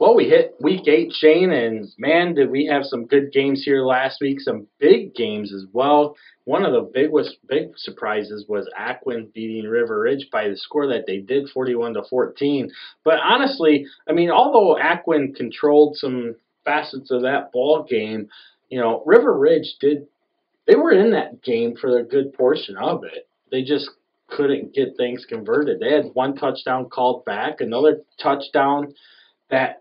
Well, we hit week 8, Shane, and man, did we have some good games here last week. Some big games as well. One of the big surprises was Aquin beating River Ridge by the score that they did, 41-14. But honestly, I mean, although Aquin controlled some facets of that ball game, you know, River Ridge they were in that game for a good portion of it. They just couldn't get things converted. They had one touchdown called back, another touchdown that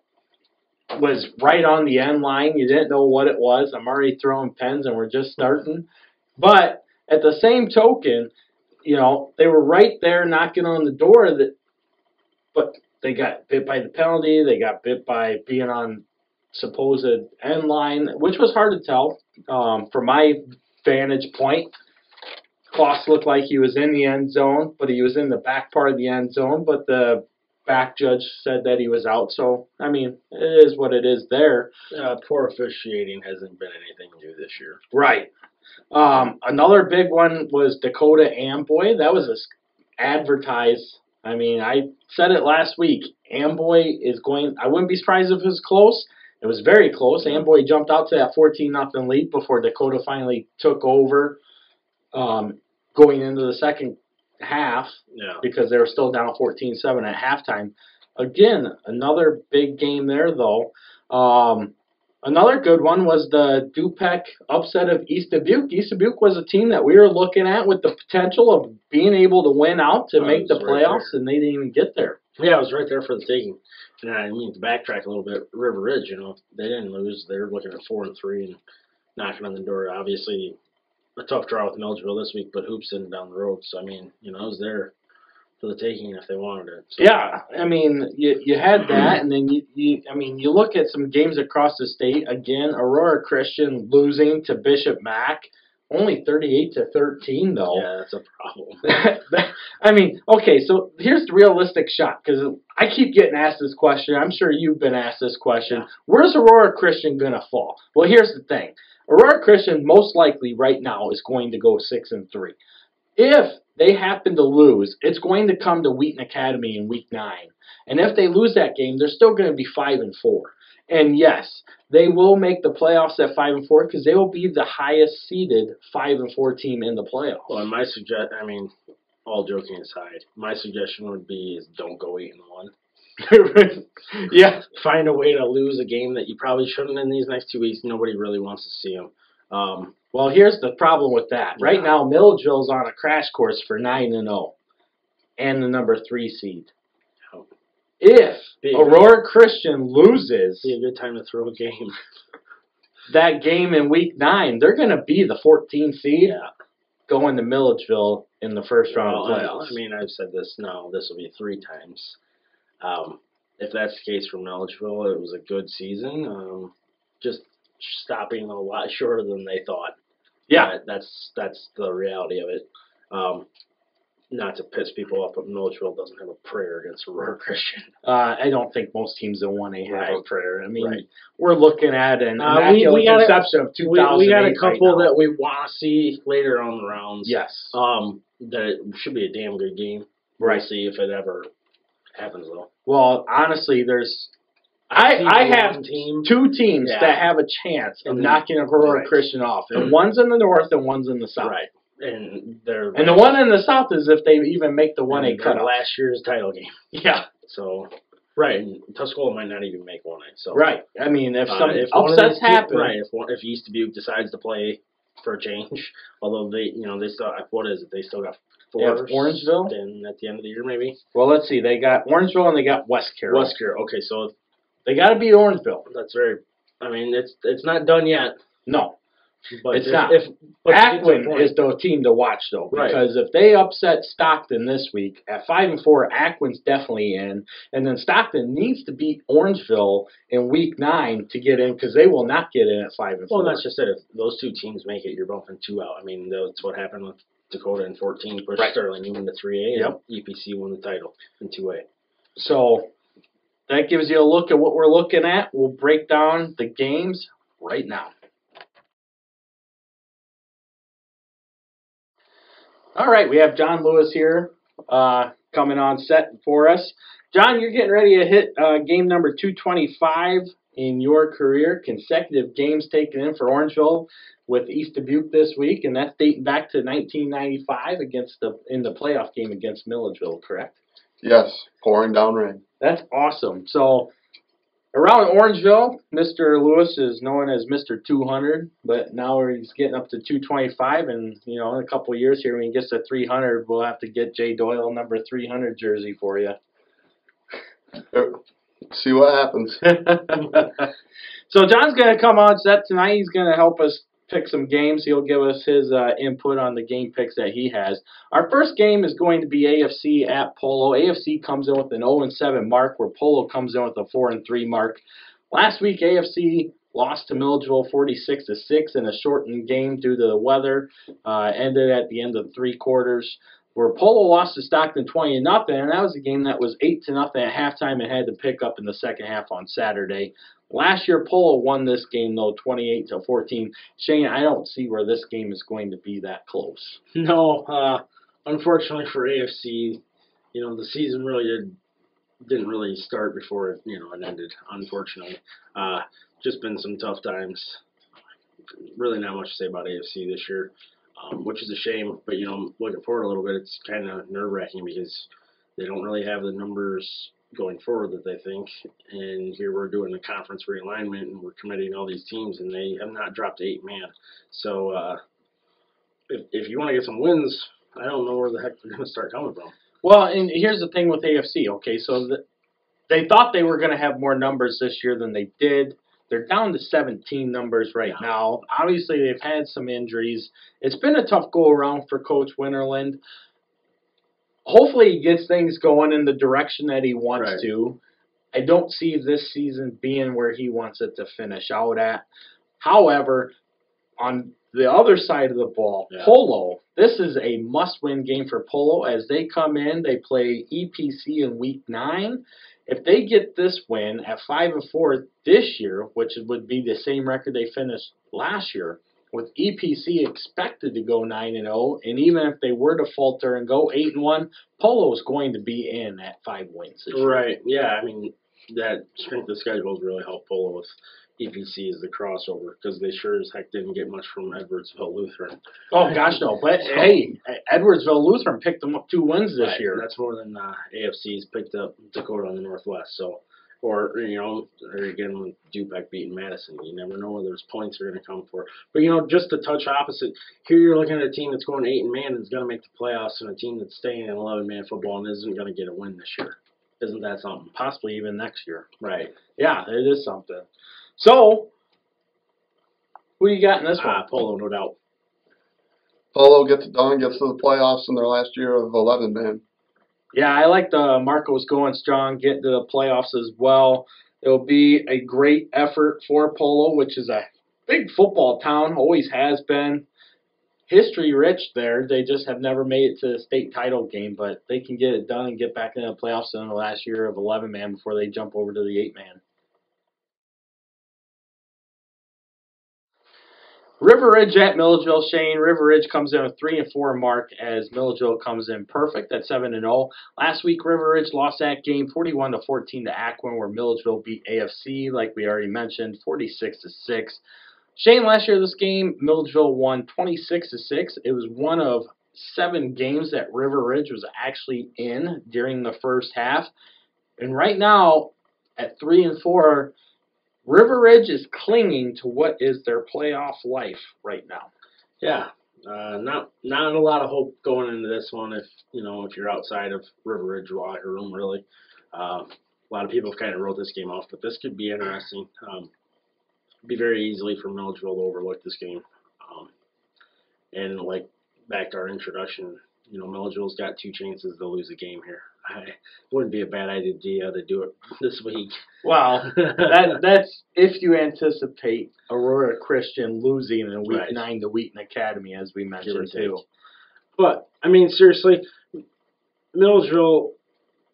was right on the end line. You didn't know what it was. I'm already throwing pens and we're just starting. But at the same token, you know, they were right there knocking on the door, but they got bit by the penalty. They got bit by being on supposed end line, which was hard to tell from my vantage point. Kloss looked like he was in the end zone, but he was in the back part of the end zone. But the back judge said that he was out. So, I mean, it is what it is there. Poor officiating hasn't been anything new this year. Right. Another big one was Dakota Amboy. That was advertised. I mean, I said it last week. Amboy is going, I wouldn't be surprised if it was close. It was very close. Amboy jumped out to that 14-0 lead before Dakota finally took over going into the second half because they were still down 14-7 at halftime. Again, another big game there, though. Another good one was the Du-Pec upset of East Dubuque. East Dubuque was a team that we were looking at with the potential of being able to win out to make the playoffs, and they didn't even get there. Yeah, it was right there for the taking. And I mean, to backtrack a little bit, River Ridge, you know, if they didn't lose, they were looking at 4-3 and knocking on the door. Obviously, a tough draw with Milledgeville this week, but hoops in down the road. So, I mean, you know, it was there for the taking if they wanted it. So. Yeah, I mean, you had that, and then you look at some games across the state. Again, Aurora Christian losing to Bishop Mac, only 38-13 though. Yeah, that's a problem. I mean, okay, so here's the realistic shot, because I keep getting asked this question. I'm sure you've been asked this question. Yeah. Where's Aurora Christian gonna fall? Well, here's the thing. Aurora Christian most likely right now is going to go 6-3. If they happen to lose, it's going to come to Wheaton Academy in week 9. And if they lose that game, they're still going to be 5-4. And yes, they will make the playoffs at 5-4 because they will be the highest seeded 5-4 team in the playoffs. Well, and all joking aside, my suggestion would be is don't go 8-1. Yeah. Find a way to lose a game that you probably shouldn't in these next 2 weeks. Nobody really wants to see them. Well, here's the problem with that. Right now, Milledgeville's on a crash course for 9-0 and the number 3 seed. Oh. If Aurora Christian loses, be a good time to throw a game. That game in week 9, they're going to be the 14th seed going to Milledgeville in the first round of playoffs. I mean, I've said this now. This will be 3 times. If that's the case for Milledgeville, it was a good season. Just stopping a lot shorter than they thought. Yeah, that's the reality of it. Not to piss people off, but Milledgeville doesn't have a prayer against Aurora Christian. I don't think most teams in 1A have a prayer. I mean, we're looking at an immaculate conception of 2008. We got a couple that we want to see later on the rounds. Yes. That it should be a damn good game. Right. We'll see if it ever happens, though. Well, honestly, I have 2 teams that have a chance of knocking Aurora Christian off, and one's in the north and one's in the south. Right. And the one in the south is if they even make the 1A cut last year's title game. Yeah. So and Tuscola might not even make 1A. So I mean, if some upsets happen, if East Dubuque decides to play for a change, although they still they still got 4 Orangeville then at the end of the year maybe. Well, let's see, they got Orangeville and they got West Carroll. Okay, so they got to beat Orangeville. That's very. I mean, it's not done yet. No. But it's not. Aquin is the team to watch, though, because if they upset Stockton this week at 5-4, Aquin's definitely in, and then Stockton needs to beat Orangeville in week 9 to get in, because they will not get in at 5-4. Well, that's just it. If those 2 teams make it, you're bumping 2 out. I mean, that's what happened with Dakota in 14, pushed Sterling even to 3A, and EPC won the title in 2A. So that gives you a look at what we're looking at. We'll break down the games right now. All right, we have John Lewis here coming on set for us. John, you're getting ready to hit game number 225 in your career. Consecutive games taken in for Orangeville with East Dubuque this week, and that's dating back to 1995 in the playoff game against Milledgeville, correct? Yes, pouring down rain. That's awesome. So around Orangeville, Mr. Lewis is known as Mr. 200, but now he's getting up to 225, and in a couple of years here, when he gets to 300, we'll have to get Jay Doyle number 300 jersey for you. See what happens. So John's going to come on set tonight. He's going to help us pick some games. He'll give us his input on the game picks that he has. Our first game is going to be AFC at Polo. AFC comes in with an 0-7 mark, where Polo comes in with a 4-3 mark. Last week, AFC lost to Milledgeville 46-6 in a shortened game due to the weather. Ended at the end of 3 quarters. Where Polo lost to Stockton 20-0, and that was a game that was 8-0 at halftime and had to pick up in the second half on Saturday. Last year, Polo won this game, though, 28-14. Shane, I don't see where this game is going to be that close. No, unfortunately for AFC, the season really didn't really start before it ended, unfortunately. Just been some tough times. Really not much to say about AFC this year. Which is a shame, but looking forward a little bit, it's kind of nerve-wracking because they don't really have the numbers going forward that they think. And here we're doing a conference realignment, and we're committing all these teams, and they have not dropped to 8-man. So if you want to get some wins, I don't know where the heck they're going to start coming from. Well, and here's the thing with AFC. Okay, so they thought they were going to have more numbers this year than they did. They're down to 17 numbers right now. Obviously, they've had some injuries. It's been a tough go-around for Coach Winterland. Hopefully, he gets things going in the direction that he wants to. I don't see this season being where he wants it to finish out at. However, on the other side of the ball, Polo, this is a must-win game for Polo. As they come in, they play EPC in Week 9. If they get this win at 5-4 this year, which would be the same record they finished last year, with EPC expected to go 9-0, and even if they were to falter and go 8-1, Polo is going to be in at 5 wins this year. Right. Yeah. I mean, that strength of schedule has really helped Polo with EPC as the crossover, because they sure as heck didn't get much from Edwardsville Lutheran. Oh, gosh, no. But, hey, Edwardsville Lutheran picked them up 2 wins this year. That's more than AFC's picked up Dakota on the Northwest. So, or again, with Du-Pec beating Madison. You never know where those points are going to come for. But, just a touch opposite. Here you're looking at a team that's going 8-man and is going to make the playoffs, and a team that's staying in 11-man football and isn't going to get a win this year. Isn't that something? Possibly even next year. Right. Yeah, it is something. So, who do you got in this one? Polo, no doubt. Polo gets it done, gets to the playoffs in their last year of 11-man. Yeah, I like the Marcos going strong, getting to the playoffs as well. It'll be a great effort for Polo, which is a big football town, always has been. History rich there. They just have never made it to the state title game, but they can get it done and get back into the playoffs in the last year of 11-man before they jump over to the 8-man. River Ridge at Milledgeville, Shane. River Ridge comes in a 3-4 mark as Milledgeville comes in perfect at 7-0. Last week, River Ridge lost that game 41-14 to Aquin, where Milledgeville beat AFC, like we already mentioned, 46-6. Shane, last year this game, Milledgeville won 26-6. It was one of 7 games that River Ridge was actually in during the first half. And right now, at 3-4, River Ridge is clinging to what is their playoff life right now. Yeah, not a lot of hope going into this one if you're outside of River Ridge locker room, really. A lot of people have kind of wrote this game off, but this could be interesting. Be very easily for Milledgeville to overlook this game. And like back to our introduction, Milledgeville's got 2 chances to lose a game here. It wouldn't be a bad idea to do it this week. Well, that's if you anticipate Aurora Christian losing in Week 9 to Wheaton Academy, as we mentioned too. But, I mean, seriously, Milledgeville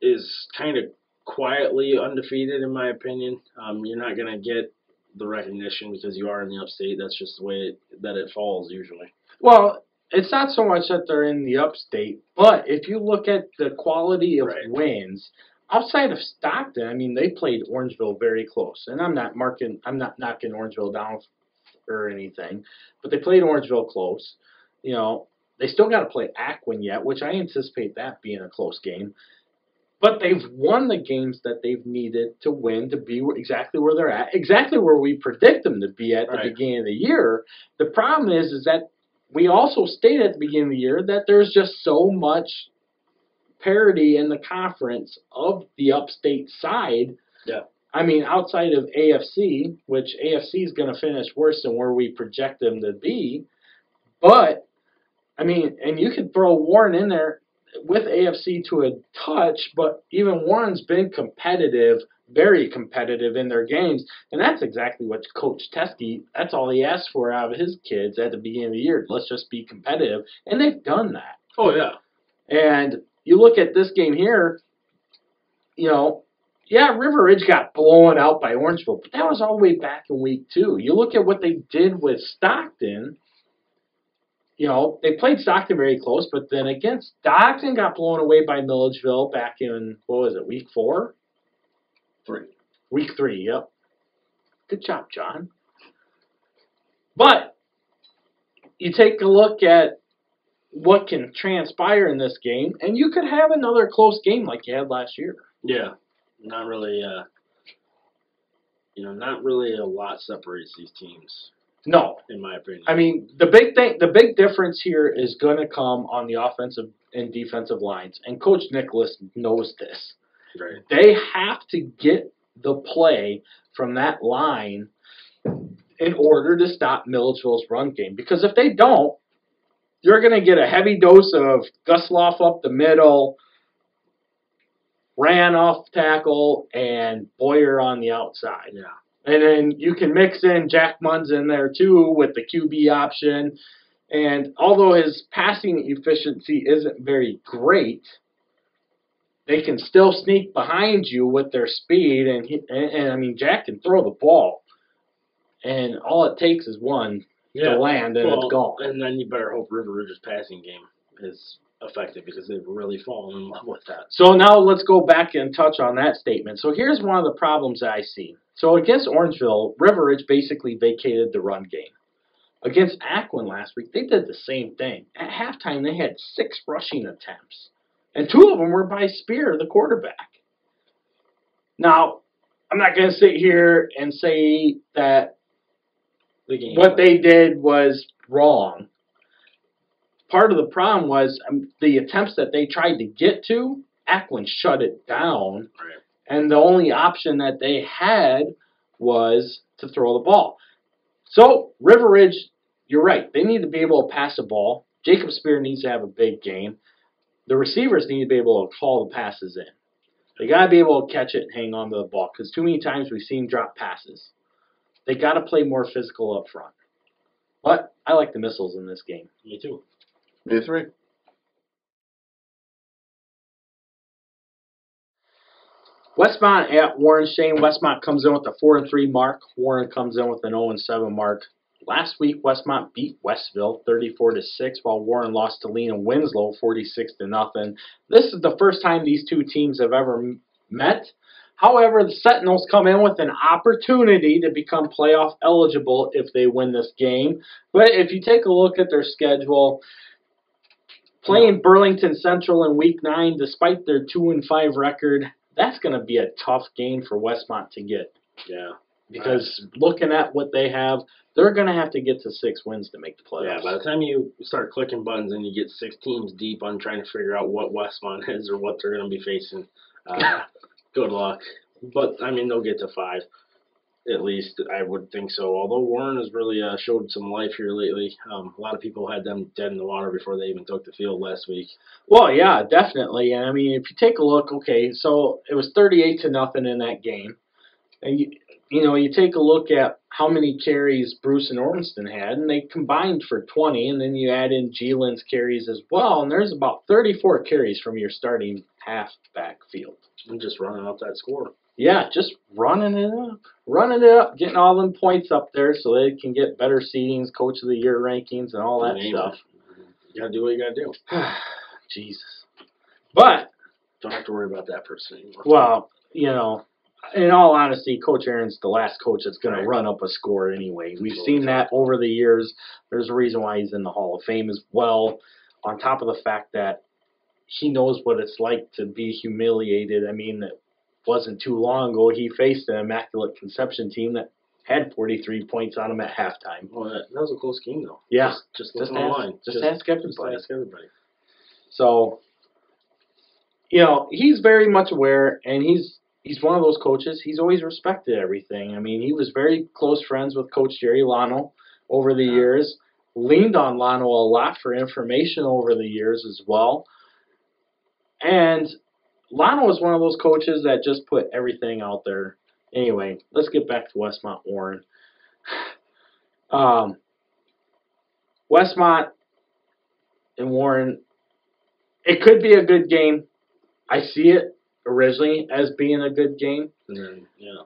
is kind of quietly undefeated, in my opinion. You're not going to get the recognition because you are in the Upstate. That's just the way that it falls usually. Well, it's not so much that they're in the Upstate, but if you look at the quality of wins, outside of Stockton, I mean, they played Orangeville very close, and I'm not knocking Orangeville down or anything, but they played Orangeville close. You know, they still got to play Aquin yet, which I anticipate that being a close game. But they've won the games that they've needed to win to be exactly where they're at, exactly where we predict them to be at the beginning of the year. The problem is that we also stated at the beginning of the year that there's just so much parity in the conference of the Upstate side. Yeah. I mean, outside of AFC, which AFC is going to finish worse than where we project them to be. But, I mean, and you can throw Warren in there with AFC to a touch, but even Warren's been competitive, very competitive in their games, and that's exactly what Coach Teskey, that's all he asked for out of his kids at the beginning of the year. Let's just be competitive, and they've done that. Oh, yeah. And you look at this game here, you know, yeah, River Ridge got blown out by Orangeville, but that was all the way back in week 2. You look at what they did with Stockton. You know, they played Stockton very close, but then again, Stockton got blown away by Milledgeville back in, what was it, week 4? 3. Week 3, yep. Good job, John. But you take a look at what can transpire in this game, and you could have another close game like you had last year. Yeah, not really, not really a lot separates these teams. No, in my opinion. I mean, the big difference here is going to come on the offensive and defensive lines, and Coach Nicholas knows this. Right. They have to get the play from that line in order to stop Milledgeville's run game, because if they don't, you're going to get a heavy dose of Gusloff up the middle, Ran off tackle, and Boyer on the outside. Yeah. And then you can mix in Jack Munns in there too with the QB option. And although his passing efficiency isn't very great, they can still sneak behind you with their speed. And I mean, Jack can throw the ball. And all it takes is one to land, and it's gone. And then you better hope River Ridge's passing game is effective, because they've really fallen in love with that. So now let's go back and touch on that statement. So here's one of the problems that I see. So against Orangeville, River Ridge basically vacated the run game. Against Aquin last week, they did the same thing. At halftime, they had 6 rushing attempts, and 2 of them were by Spear, the quarterback. Now, I'm not going to sit here and say that what they did was wrong. Part of the problem was the attempts that they tried to get to, Aquin shut it down. Right. And the only option that they had was to throw the ball. So, River Ridge, you're right. They need to be able to pass the ball. Jacob Spear needs to have a big game. The receivers need to be able to call the passes in. They got to be able to catch it and hang on to the ball, because too many times we've seen drop passes. They got to play more physical up front. But I like the missiles in this game. Me too. Me 3. Westmont at Warren. Shane, Westmont comes in with a 4-3 mark. Warren comes in with an 0-7 mark. Last week, Westmont beat Westville 34-6, while Warren lost to Lena Winslow 46-0. This is the first time these two teams have ever met. However, the Sentinels come in with an opportunity to become playoff eligible if they win this game. But if you take a look at their schedule, playing Burlington Central in Week 9, despite their 2-5 record, that's going to be a tough game for Westmont to get. Yeah. Because looking at what they have, they're going to have to get to 6 wins to make the playoffs. Yeah, by the time you start clicking buttons and you get 6 teams deep on trying to figure out what Westmont is or what they're going to be facing, good luck. But, I mean, they'll get to 5. At least, I would think so. Although Warren has really showed some life here lately. A lot of people had them dead in the water before they even took the field last week. Well, yeah, definitely. And, I mean, if you take a look, okay, so it was 38-0 in that game. And, you take a look at how many carries Bruce and Ormston had, and they combined for 20, and then you add in Geelan's carries as well, and there's about 34 carries from your starting half-back field. And just running up that score. Yeah, just running it up, getting all them points up there so they can get better seedings, Coach of the Year rankings, and all that stuff. You got to do what you got to do. Jesus. But don't have to worry about that person anymore. Well, you know, in all honesty, Coach Aaron's the last coach that's going Right. to run up a score anyway. We've seen that over the years. There's a reason why he's in the Hall of Fame as well, on top of the fact that he knows what it's like to be humiliated. I mean, it wasn't too long ago he faced an Immaculate Conception team that had 43 points on him at halftime. Well, that was a close game, though. Yeah. Just look online. Just ask everybody. Just ask everybody. So, you know, he's very much aware, and he's one of those coaches. He's always respected everything. I mean, he was very close friends with Coach Jerry Lano over the years, leaned on Lano a lot for information over the years as well. And Lano was one of those coaches that just put everything out there. Anyway, let's get back to Westmont Warren. Westmont and Warren, it could be a good game. I see it originally as being a good game. Yeah.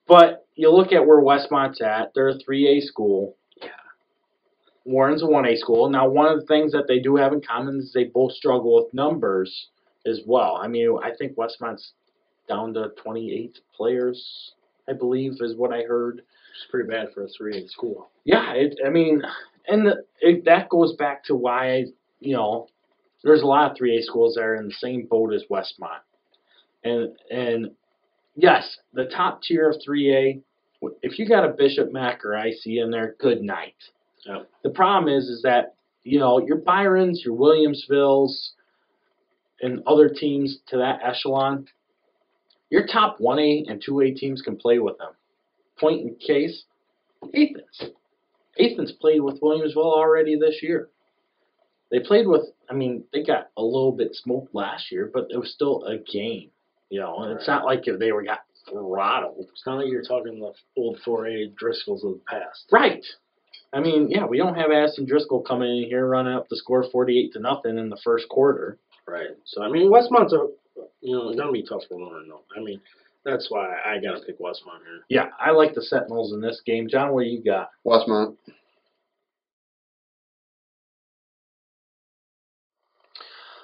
But you look at where Westmont's at, they're a 3A school. Yeah. Warren's a 1A school. Now, one of the things that they do have in common is they both struggle with numbers as well. I mean, I think Westmont's down to 28 players, I believe, is what I heard. It's pretty bad for a 3A school. Yeah, that goes back to why, you know, there's a lot of 3A schools that are in the same boat as Westmont. And yes, the top tier of 3A, if you got a Bishop Mac or IC in there, good night. Yep. The problem is that, you know, your Byrons, your Williamsvilles, and other teams to that echelon, your top 1A and 2A teams can play with them. Point in case, Athens. Athens played with Williamsville already this year. They played with, I mean, they got a little bit smoked last year, but it was still a game. You know, and it's not like they got throttled. It's not like you're talking the old 4A Driscolls of the past. Right. I mean, yeah, we don't have Addison Driscoll coming in here running up the score 48-0 in the first quarter. Right. So, I mean, Westmont's going to be tough for Warren, though. I mean, that's why I got to pick Westmont here. Yeah, I like the Sentinels in this game. John, what do you got? Westmont.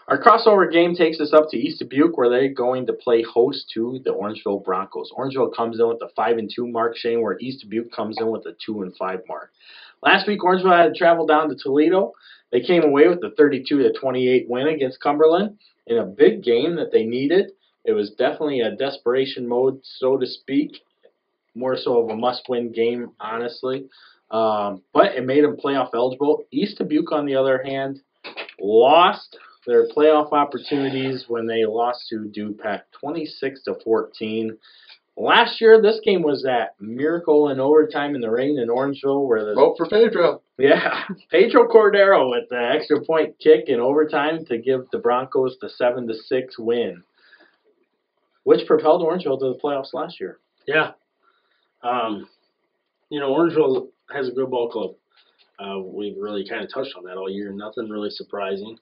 Our crossover game takes us up to East Dubuque, where they're going to play host to the Orangeville Broncos. Orangeville comes in with a 5-2 mark, Shane, where East Dubuque comes in with a 2-5 mark. Last week, Orangeville had to travel down to Toledo. They came away with a 32-28 win against Cumberland in a big game that they needed. It was definitely a desperation mode, so to speak, more so of a must-win game, honestly. But it made them playoff eligible. East Dubuque, on the other hand, lost their playoff opportunities when they lost to Du-Pec 26-14. Last year, this game was that miracle in overtime in the rain in Orangeville, where the Vote for Pedro. Yeah, Pedro Cordero with the extra point kick in overtime to give the Broncos the 7-6 win, which propelled Orangeville to the playoffs last year. Yeah. You know, Orangeville has a good ball club. We've really kind of touched on that all year. Nothing really surprising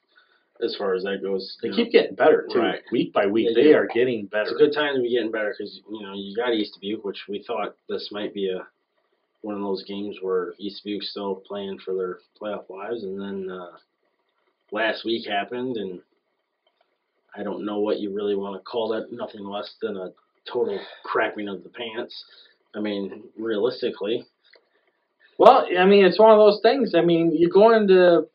as far as that goes. They keep getting better, too. Right. Week by week, they are getting better. It's a good time to be getting better because, you know, you got East Dubuque, which we thought this might be one of those games where East Dubuque's still playing for their playoff lives. And then last week happened, and I don't know what you really want to call that. Nothing less than a total crapping of the pants. I mean, realistically. Well, I mean, it's one of those things. I mean, you go into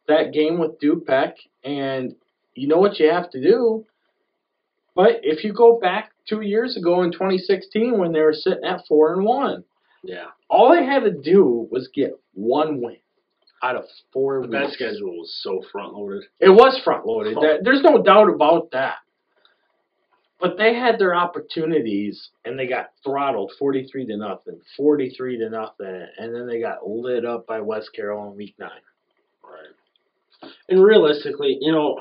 that game with Du-Pec, and you know what you have to do. But if you go back 2 years ago in 2016 when they were sitting at 4-1, yeah, all they had to do was get one win out of 4 weeks. That schedule was so front-loaded. It was front-loaded. There's no doubt about that. But they had their opportunities, and they got throttled 43-0, 43-0, and then they got lit up by West Carroll in Week 9. Right. And realistically, you know,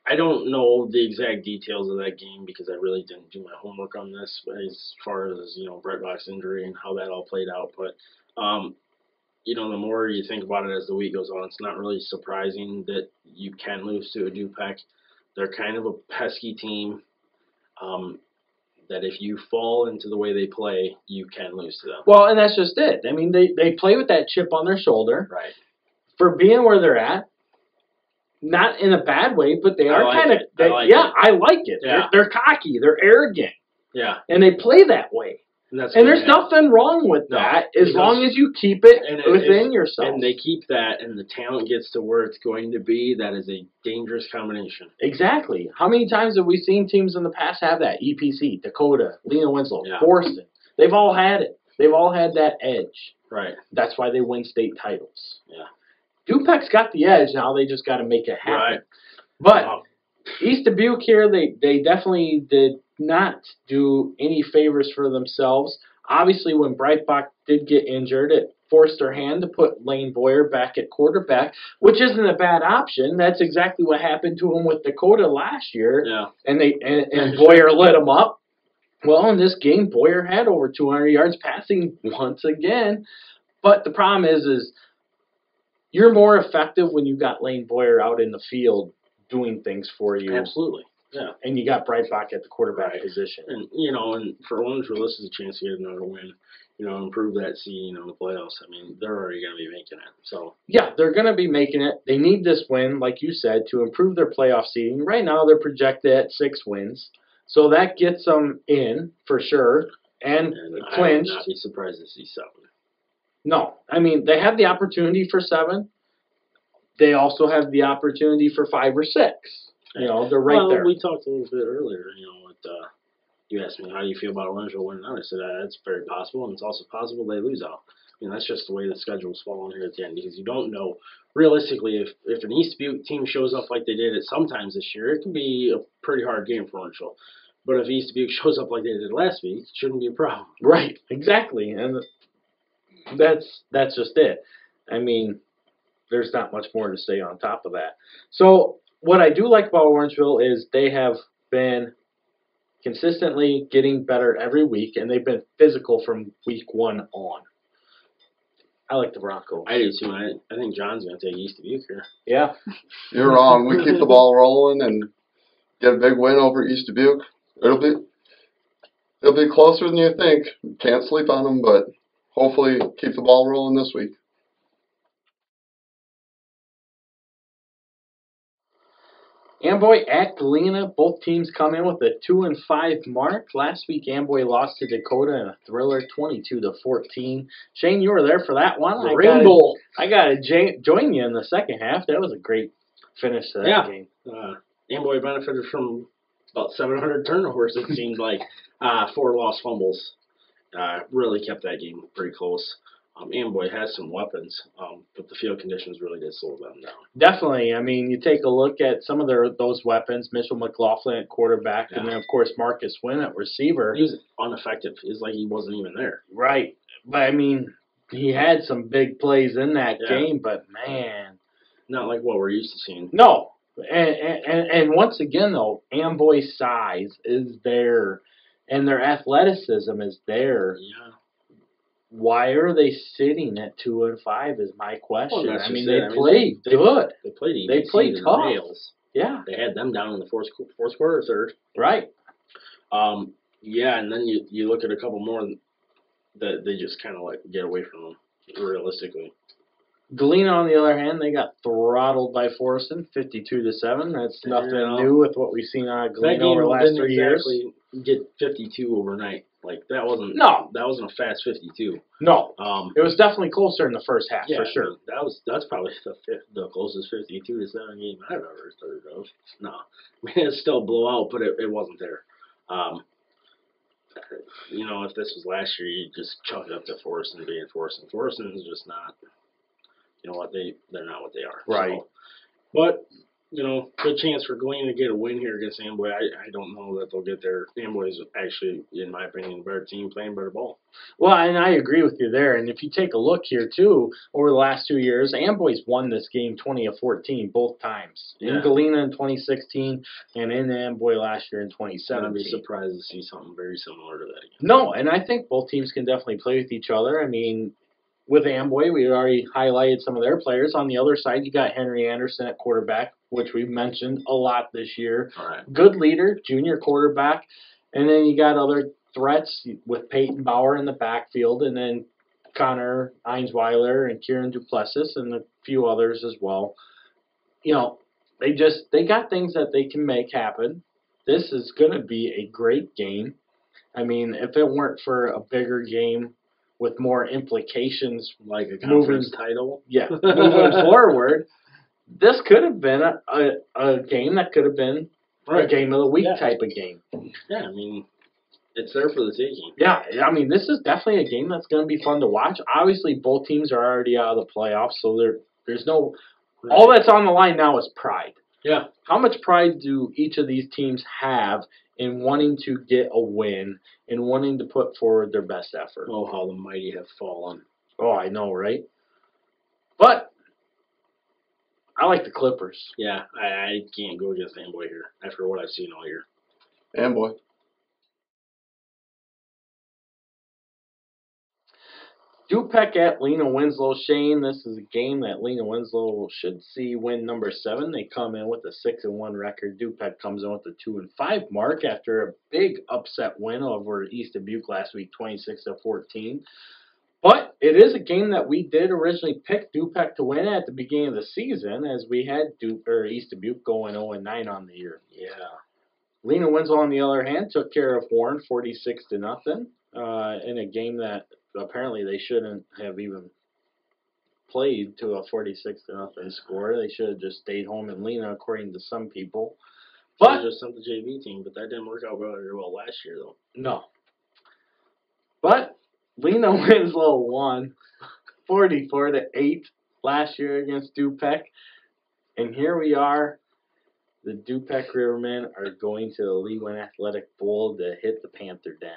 I don't know the exact details of that game because I really didn't do my homework on this as far as, you know, Brett Bach's injury and how that all played out. But, you know, the more you think about it as the week goes on, it's not really surprising that you can lose to a Du-Pec. They're kind of a pesky team that if you fall into the way they play, you can lose to them. Well, and that's just it. I mean, they play with that chip on their shoulder. Right. For being where they're at, not in a bad way, but they I are like kind of, it. I like it. I like it. Yeah. They're cocky, they're arrogant, Yeah. and they play that way. And there's nothing wrong with that as long as you keep it within yourself. And they keep that, and the talent gets to where it's going to be. That is a dangerous combination. Exactly. How many times have we seen teams in the past have that? EPC, Dakota, Lena Winslow, Yeah. Forreston. They've all had it. They've all had that edge. Right. That's why they win state titles. Yeah. Du-Pec's got the edge. Now they just got to make it happen. Right. But East Dubuque here, they definitely did not do any favors for themselves. Obviously, when Breitbach did get injured, it forced their hand to put Lane Boyer back at quarterback, which isn't a bad option. That's exactly what happened to him with Dakota last year. Yeah. And Boyer lit him up. Well, in this game, Boyer had over 200 yards passing once again. But the problem is you're more effective when you got Lane Boyer out in the field doing things for you. Absolutely. Yeah. And you got Breitbach at the quarterback position. And, and for Orangeville, this is a chance to get another win, improve that seed, in the playoffs. I mean, they're already going to be making it. So yeah, they're going to be making it. They need this win, like you said, to improve their playoff seeding. Right now, they're projected at 6 wins. So that gets them in, for sure, and clinched. I would not be surprised to see 7. No. I mean, they have the opportunity for 7. They also have the opportunity for 5 or 6. They're right there. We talked a little bit earlier, you asked me, how do you feel about Orangeville winning out? I said, it's very possible, and it's also possible they lose out. That's just the way the schedule's falling here at the end, because you don't know, realistically, if an East Dubuque team shows up like they did it sometimes this year, it can be a pretty hard game for Orangeville. But if East Dubuque shows up like they did last week, it shouldn't be a problem. Right, exactly, and that's just it. I mean, there's not much more to say on top of that. So what I do like about Orangeville is they have been consistently getting better every week, and they've been physical from week 1 on. I like the Broncos. I do too. I think John's going to take East Dubuque here. Yeah. You're wrong. We keep the ball rolling and get a big win over East Dubuque. It'll be closer than you think. Can't sleep on them, but hopefully keep the ball rolling this week. Amboy at Galena, both teams come in with a 2-5 mark. Last week, Amboy lost to Dakota in a thriller, 22-14. Shane, you were there for that one. Rainbow. I got to join you in the second half. That was a great finish to that game. Amboy benefited from about 700 turnovers, it seemed like. 4 lost fumbles. Really kept that game pretty close. Amboy has some weapons, but the field conditions really did slow them down. Definitely. I mean, you take a look at some of those weapons, Mitchell McLaughlin at quarterback, and then, of course, Marcus Wynn at receiver. He was ineffective. It was like he wasn't even there. Right. But, I mean, he had some big plays in that game, but, man. Not like what we're used to seeing. No. And once again, though, Amboy's size is there, and their athleticism is there. Yeah. Why are they sitting at 2-5 is my question. Well, I mean, they played good. They played They played tough. Rails. Yeah. They had them down in the fourth quarter or third. Right. And then you look at a couple more that they just kind of get away from them, realistically. Galena, on the other hand, they got throttled by Forreston, 52-7. That's nothing new with what we've seen out of Galena over the last 3 years. Get 52 overnight. That wasn't a fast 52. No. It was definitely closer in the first half, for sure. I mean, that's probably the closest 52-7 game I've ever heard of. No. I mean, it's still a blowout, but it wasn't there. If this was last year, you'd just chalk it up to Forreston being Forreston. Forreston is just not, they're not what they are. Right. So, but, good chance for Galena to get a win here against Amboy. I don't know that they'll get there. Amboy is actually, in my opinion, a better team playing better ball. Well, and I agree with you there. And if you take a look here, too, over the last 2 years, Amboy's won this game 20-14 both times. In Galena in 2016 and in Amboy last year in 2017. I'd be surprised to see something very similar to that again. No, and I think both teams can definitely play with each other. I mean, with Amboy, we already highlighted some of their players. On the other side, you got Henry Anderson at quarterback, which we've mentioned a lot this year. All right. Good leader, junior quarterback. And then you got other threats with Peyton Bauer in the backfield, and then Connor Einsweiler and Kieran Duplessis and a few others as well. they got things that they can make happen. This is going to be a great game. I mean, if it weren't for a bigger game with more implications, like a conference title, moving forward, this could have been a game that could have been a game of the week type of game. Yeah, I mean, it's there for the taking. Yeah, I mean, this is definitely a game that's going to be fun to watch. Obviously, both teams are already out of the playoffs, so there's no... All that's on the line now is pride. Yeah. How much pride do each of these teams have in wanting to get a win and wanting to put forward their best effort? Oh, how the mighty have fallen. Oh, I know, right? But I like the Clippers. Yeah, I can't go against Amboy here after what I've seen all year. Amboy. Du-Pec at Lena Winslow. Shane, this is a game that Lena Winslow should see win number 7. They come in with a 6-1 record. Du-Pec comes in with a 2-5 mark after a big upset win over East Dubuque last week, 26-14. But it is a game that we did originally pick Du-Pec to win at the beginning of the season, as we had East Dubuque going 0-9 on the year. Yeah. Lena Winslow, on the other hand, took care of Warren 46-0 in a game that apparently they shouldn't have even played to a 46-0 score. They should have just stayed home in Lena, according to some people. But just sent the JV team, but that didn't work out very well last year, though. No. But Lena Winslow won 44-8 last year against Du-Pec, and here we are. The Du-Pec Rivermen are going to the Lewin Athletic Bowl to hit the Panther Den.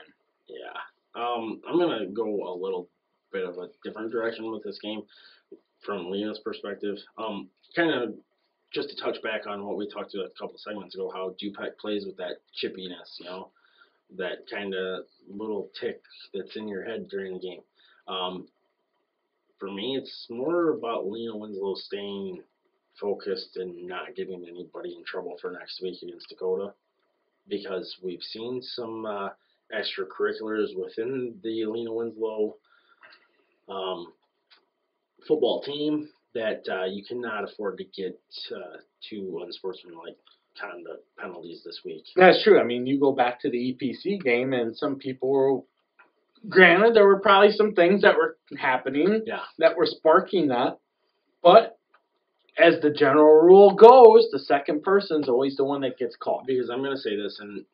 Yeah. I'm going to go a little bit of a different direction with this game from Lena's perspective. Kind of just to touch back on what we talked about a couple segments ago, how Du-Pec plays with that chippiness, you know, that kind of little tick that's in your head during the game. For me, it's more about Lena Winslow staying focused and not getting anybody in trouble for next week against Dakota, because we've seen some extracurriculars within the Lena Winslow football team that you cannot afford to get too unsportsmanlike conduct penalties this week. That's true. I mean, you go back to the EPC game, and some people were, granted, there were probably some things that were happening that were sparking that, but as the general rule goes, the second person's always the one that gets caught. Because I'm going to say this, and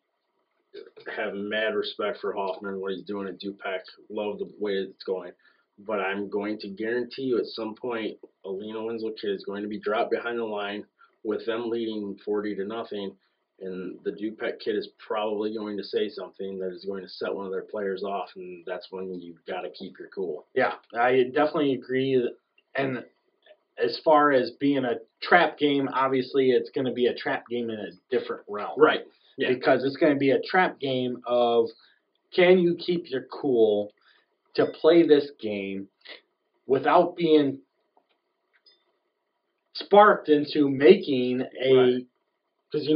have mad respect for Hoffman, what he's doing at Du-Pec. Love the way it's going. But I'm going to guarantee you at some point, a Lena Winslow kid is going to be dropped behind the line with them leading 40-0, and the Du-Pec kid is probably going to say something that is going to set one of their players off, and that's when you've got to keep your cool. Yeah, I definitely agree. And as far as being a trap game, obviously it's going to be a trap game in a different realm. Right. Yeah. Because it's going to be a trap game of, can you keep your cool to play this game without being sparked into making a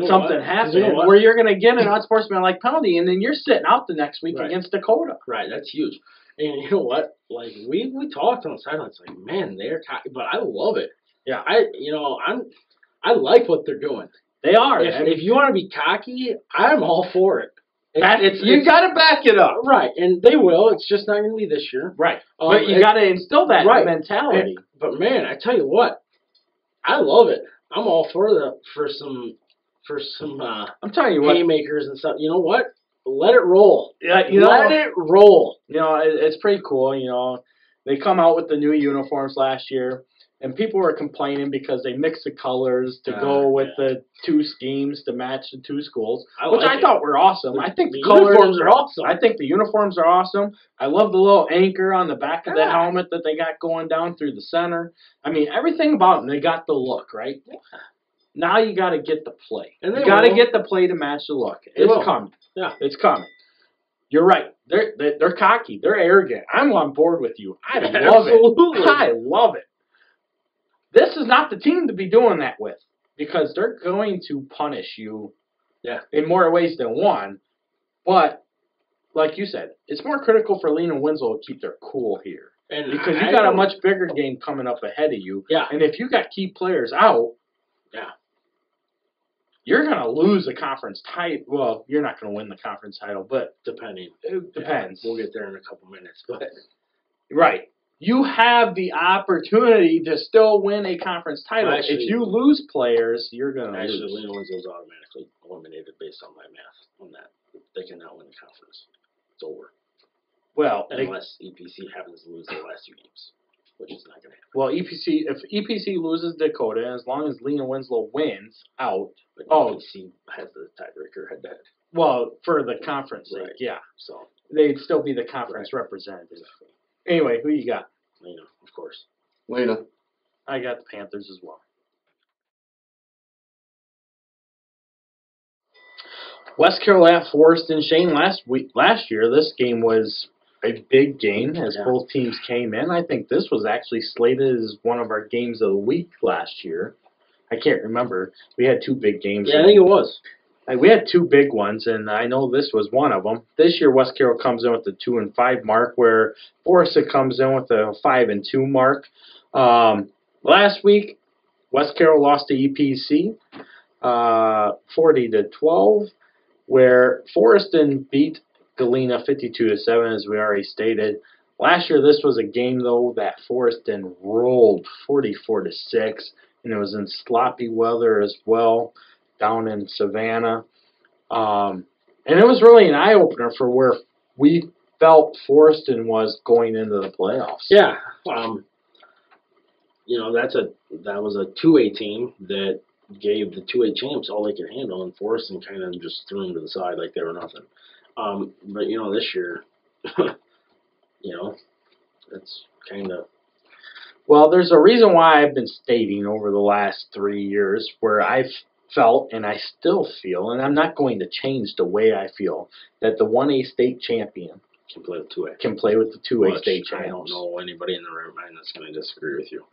something happen where you're going to get an unsportsmanlike penalty, and then you're sitting out the next week against Dakota. Right, that's huge. And you know what? Like we talked on the sideline, it's like, man, they're cocky, but I love it. Yeah, I like what they're doing. They are. If you want to be cocky, I'm all for it. You got to back it up. Right, and they will. It's just not going to be this year. Right. But you got to instill that mentality. But man, I tell you what, I love it. I'm all for some I'm telling you what, haymakers and stuff. You know what? Let it roll. Yeah, let it roll. You know, it's pretty cool. You know, they come out with the new uniforms last year, and people were complaining because they mixed the colors to go with the two schemes to match the two schools, which I thought were awesome. I think the uniforms are awesome. I think the uniforms are awesome. I love the little anchor on the back of the helmet that they got going down through the center. I mean, everything about them, they got the look, right? Yeah. Now you got to get the play. And you got to get the play to match the look. It's coming. Yeah, it's coming. You're right. They're cocky. They're arrogant. I'm on board with you. I love it. I love it. This is not the team to be doing that with, because they're going to punish you in more ways than one. But, like you said, it's more critical for Lena Winslow to keep their cool here. And because you got a much bigger game coming up ahead of you. Yeah. And if you got key players out, you're going to lose the conference title. Well, you're not going to win the conference title, but Depending. it depends. Yeah, we'll get there in a couple minutes, but right. You have the opportunity to still win a conference title. Actually, if you lose players, you're going to lose. Actually, Galena Winslow's automatically eliminated based on my math on that. They cannot win the conference. It's over. Well, unless EPC happens to lose their last 2 games, which is not going to happen. Well, if EPC loses Dakota, as long as Galena Winslow wins out, but EPC has the tiebreaker head-to-head. Well, for the conference sake, yeah. So they'd still be the conference representative. Exactly. Anyway, who you got? Galena, of course. Galena. I got the Panthers as well. West Carroll at Forreston. Shane, last year, this game was a big game as both teams came in. I think this was actually slated as one of our games of the week last year. I can't remember. We had 2 big games. Yeah, I think it was. We had 2 big ones, and I know this was one of them. This year, West Carroll comes in with the 2-5 mark, where Forreston comes in with a 5-2 mark. Last week, West Carroll lost to EPC 40-12, where Forreston beat Galena 52-7, as we already stated. Last year, this was a game though that Forreston rolled 44-6, and it was in sloppy weather as well down in Savannah. And it was really an eye-opener for where we felt Forreston was going into the playoffs. Yeah. That was a 2A team that gave the 2A champs all they could handle, and Forreston kind of just threw them to the side like they were nothing. But, this year, it's kind of... Well, there's a reason why I've been stating over the last 3 years where I've felt, and I still feel, and I'm not going to change the way I feel, that the 1A state champion can play with 2A. Can play with the 2A state champions. I don't know anybody in the right mind that's going to disagree with you.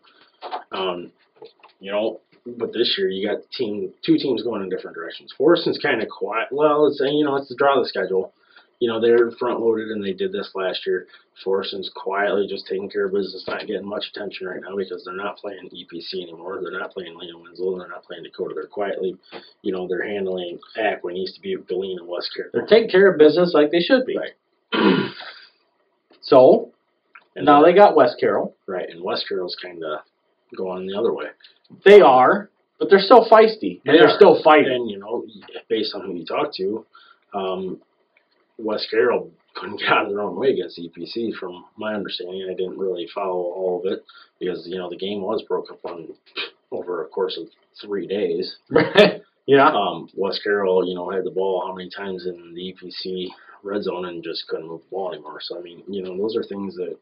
But this year you got 2 teams going in different directions. Forreston's kind of quiet. Well, it's the draw of the schedule. They're front loaded, and they did this last year. Forreston's quietly just taking care of business, not getting much attention right now because they're not playing EPC anymore. They're not playing Galena Winslow. They're not playing Dakota. They're quietly, they're handling Aquin, East Dubuque, Galena, West Carroll. They're taking care of business like they should be. Right. So, and now they got West Carroll. Right, and West Carroll's kind of going the other way. They are, but they're still feisty. They're still fighting. And, based on who you talk to, West Carroll couldn't get out of their own way against EPC, from my understanding. I didn't really follow all of it because, the game was broke up over a course of 3 days. Yeah. West Carroll, had the ball how many times in the EPC red zone and just couldn't move the ball anymore. So, those are things that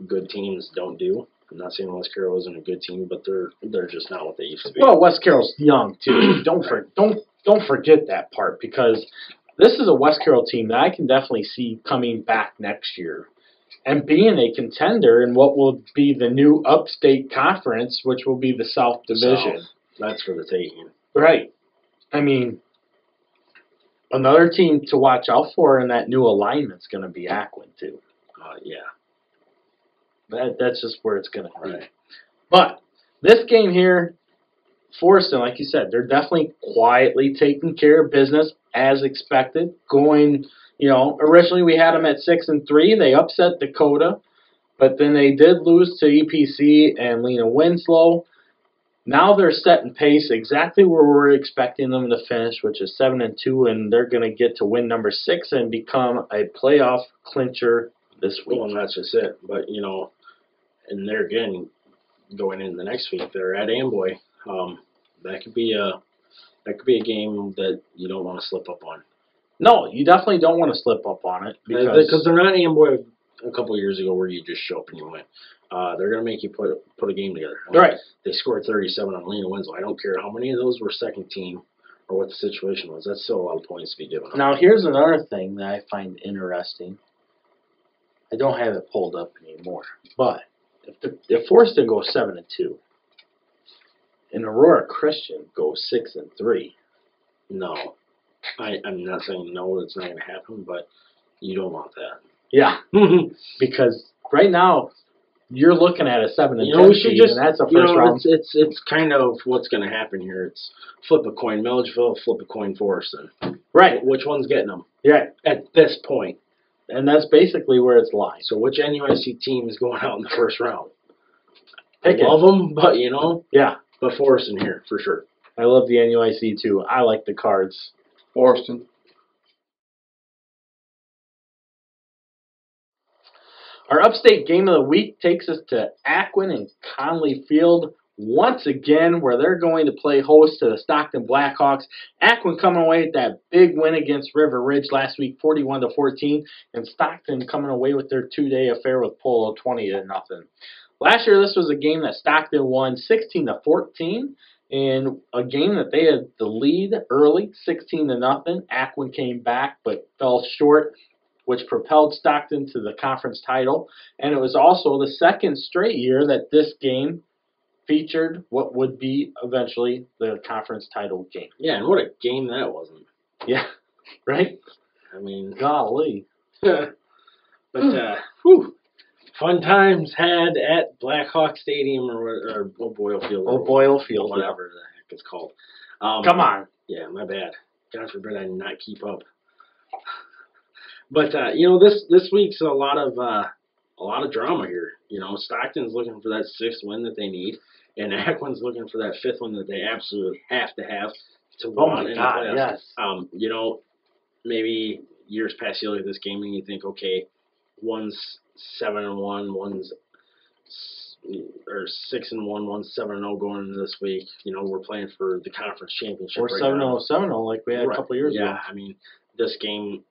good teams don't do. I'm not saying West Carroll isn't a good team, but they're just not what they used to be. Well, West Carroll's young too. Don't forget that part, because this is a West Carroll team that I can definitely see coming back next year and being a contender in what will be the new Upstate Conference, which will be the South Division. That's for the taking. Right. Another team to watch out for in that new alignment is going to be Aquin too. Yeah. That's just where it's going to be. Right. But this game here, Forreston, like you said, they're definitely quietly taking care of business as expected. Going, originally we had them at 6-3. They upset Dakota, but then they did lose to EPC and Galena Winslow. Now they're setting pace exactly where we're expecting them to finish, which is 7-2, and they're going to get to win number 6 and become a playoff clincher this week. Well, and that's just it. But, and they're again going into the next week. They're at Amboy. That could be a game that you don't want to slip up on. No, you definitely don't want to slip up on it because they're not Amboy a couple of years ago where you just show up and you win. They're going to make you put a game together. Right. They scored 37 on Galena Winslow. I don't care how many of those were second team or what the situation was. That's still a lot of points to be given. Now, here's another thing that I find interesting. I don't have it pulled up anymore, but if Forreston goes 7-2 and Aurora Christian goes 6-3, no, I'm not saying no, it's not going to happen, but you don't want that. Yeah, because right now you're looking at a 7 and 10 we should seed, just, and that's a first round. It's kind of what's going to happen here. It's flip a coin Milledgeville, flip a coin Forreston. Right. Which one's getting them? Yeah. At this point. And that's basically where it's lying. So which NUIC team is going out in the first round? Pick I love them, but yeah. But Forreston here for sure. I love the NUIC too. I like the cards. Forreston. Our Upstate game of the week takes us to Aquin and Conley Field once again, where they're going to play host to the Stockton Blackhawks. Aquin coming away with that big win against River Ridge last week, 41-14, and Stockton coming away with their two-day affair with Polo, 20-0. Last year, this was a game that Stockton won 16-14, in a game that they had the lead early, 16-0. Aquin came back but fell short, which propelled Stockton to the conference title. And it was also the second straight year that this game featured what would be eventually the conference title game. Yeah, and what a game that wasn't. Yeah, right? I mean, golly. But, whew, fun times had at Blackhawk Stadium or Boyle Field. Or Boyle Field. Whatever the heck it's called. Come on. Yeah, my bad. God forbid I did not keep up. But this week's a lot of drama here. Stockton's looking for that 6th win that they need, and Aquin's looking for that 5th wone that they absolutely have to have to win in the playoffs. Yes. Maybe years past you look at this game and you think, okay, one's 7-1, one's 6-1, one's 7-0 going into this week. We're playing for the conference championship. Or 7-0 like we had a couple years ago. Yeah, I mean, this game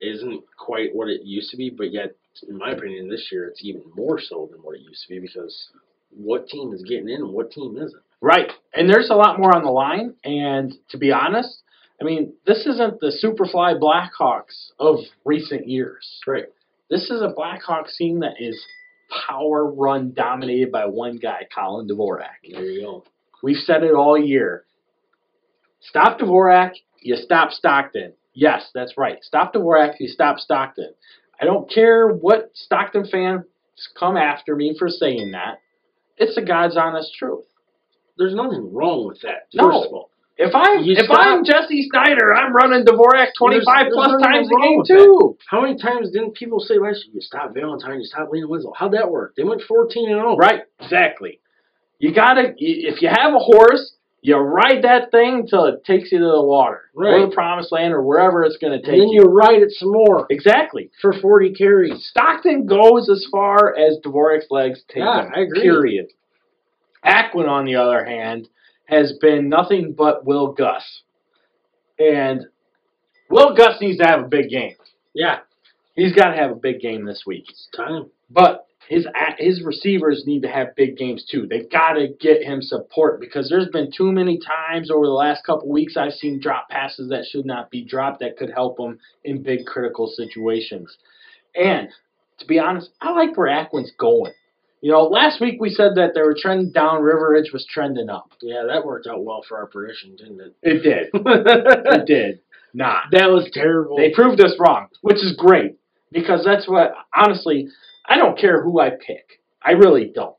isn't quite what it used to be, but yet, in my opinion, this year it's even more so than what it used to be, because what team is getting in and what team isn't. Right. And there's a lot more on the line, and to be honest, I mean, this isn't the Superfly Blackhawks of recent years. Right. This is a Blackhawks team that is power run dominated by one guy, Colin Dvorak. There you go. We've said it all year. Stop Dvorak, you stop Stockton. Yes, that's right. Stop Dvorak, you stop Stockton. I don't care what Stockton fans come after me for saying that. It's the God's honest truth. There's nothing wrong with that, No. first of all. If I'm Jesse Snyder, I'm running Dvorak 25 plus times a game too. How many times didn't people say last year, you stop Valentine, you stop Lena Winslow? How'd that work? They went 14-0. Right, exactly. You gotta, if you have a horse, you ride that thing until it takes you to the water, or the promised land, or wherever it's going to take you. And then you ride it some more. Exactly. For 40 carries. Stockton goes as far as Dvorak's legs take him. I agree. Period. Aquin, on the other hand, has been nothing but Will Gus. And Will Gus needs to have a big game. Yeah. He's got to have a big game this week. It's time. But his receivers need to have big games too. They've got to get him support, because there's been too many times over the last couple weeks I've seen drop passes that should not be dropped that could help him in big critical situations. And to be honest, I like where Aquin's going. Last week we said that they were trending down, River Ridge was trending up. Yeah, that worked out well for our prediction, didn't it? It did. It did not. That was terrible. They proved us wrong, which is great, because that's what, honestly, I don't care who I pick. I really don't.